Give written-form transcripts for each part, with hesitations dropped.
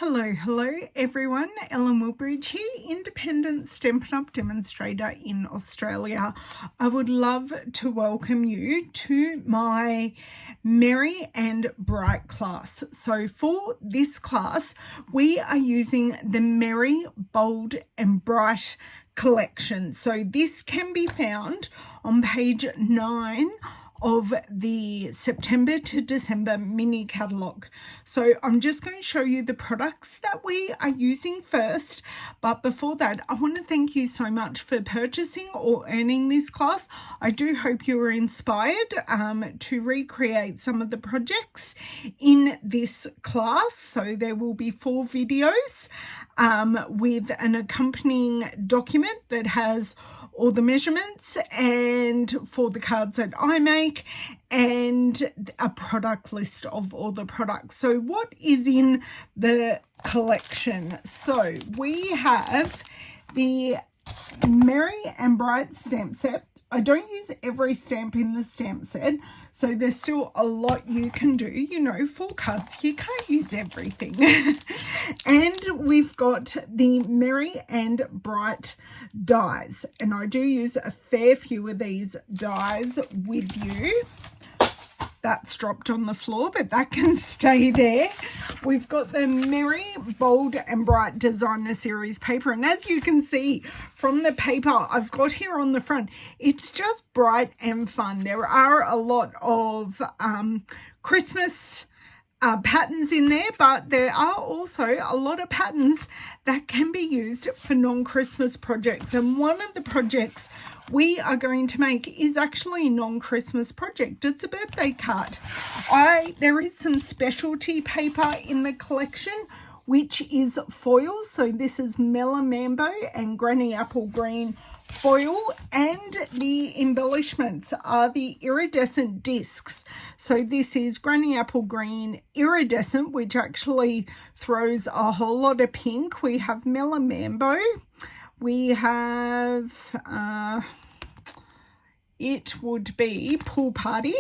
Hello everyone, Ellen Woodbridge here, independent Stampin' Up! Demonstrator in Australia. I would love to welcome you to my Merry and Bright class. So for this class, we are using the Merry, Bold and Bright collection. So this can be found on page 9 of the September to December mini catalogue. So I'm just going to show you the products that we are using first, but before that I want to thank you so much for purchasing or earning this class. I do hope you were inspired to recreate some of the projects in this class. So there will be 4 videos with an accompanying document that has all the measurements and for the cards that I make and a product list of all the products. So what is in the collection? So we have the Merry and Bright stamp set. I don't use every stamp in the stamp set, so there's still a lot you can do. You know, 4 cards, you can't use everything. And we've got the Merry and Bright dies, and I do use a fair few of these dies with you. That's dropped on the floor, but that can stay there. We've got the Merry, Bold and Bright Designer Series paper, and as you can see from the paper I've got here on the front, it's just bright and fun. There are a lot of Christmas patterns in there, but there are also a lot of patterns that can be used for non-Christmas projects, and one of the projects we are going to make is actually a non-Christmas project. It's a birthday card. There is some specialty paper in the collection which is foil, so this is Mellow Mambo and Granny Apple Green foil, and the embellishments are the iridescent discs. So this is Granny Apple Green iridescent, which actually throws a whole lot of pink. We have Mellow Mambo, we have it would be Pool Party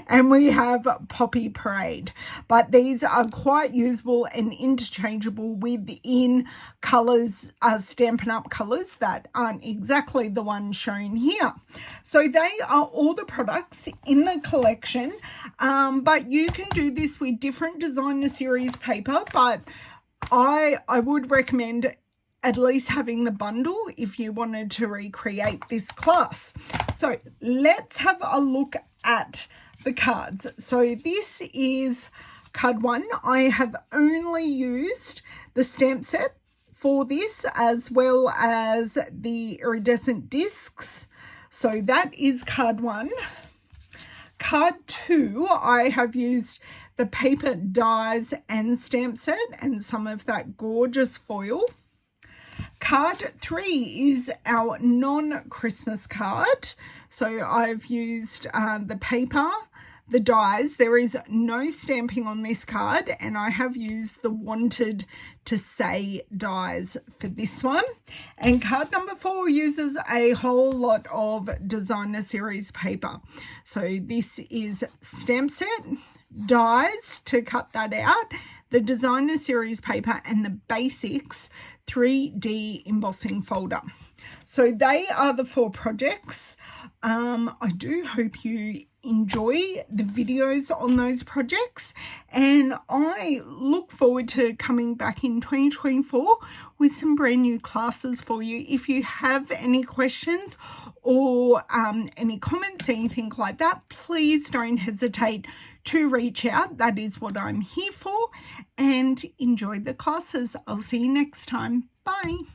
and we have Poppy Parade, but these are quite usable and interchangeable within colours, Stampin' Up! Colours that aren't exactly the one shown here. So they are all the products in the collection, but you can do this with different designer series paper, but I would recommend at least having the bundle if you wanted to recreate this class. So let's have a look at the cards. So this is card 1. I have only used the stamp set for this as well as the iridescent discs. So that is card 1. Card 2, I have used the paper dies and stamp set and some of that gorgeous foil. Card 3 is our non-Christmas card. So I've used the paper, the dies. There is no stamping on this card, and I have used the Wanted to Say dies for this one. And card number 4 uses a whole lot of designer series paper. So this is stamp set, dies to cut that out, the designer series paper, and the basics 3D embossing folder. So they are the 4 projects. I do hope you enjoy the videos on those projects, and I look forward to coming back in 2024 with some brand new classes for you. If you have any questions or any comments, anything like that, please don't hesitate to reach out. That is what I'm here for, and enjoy the classes. I'll see you next time. Bye.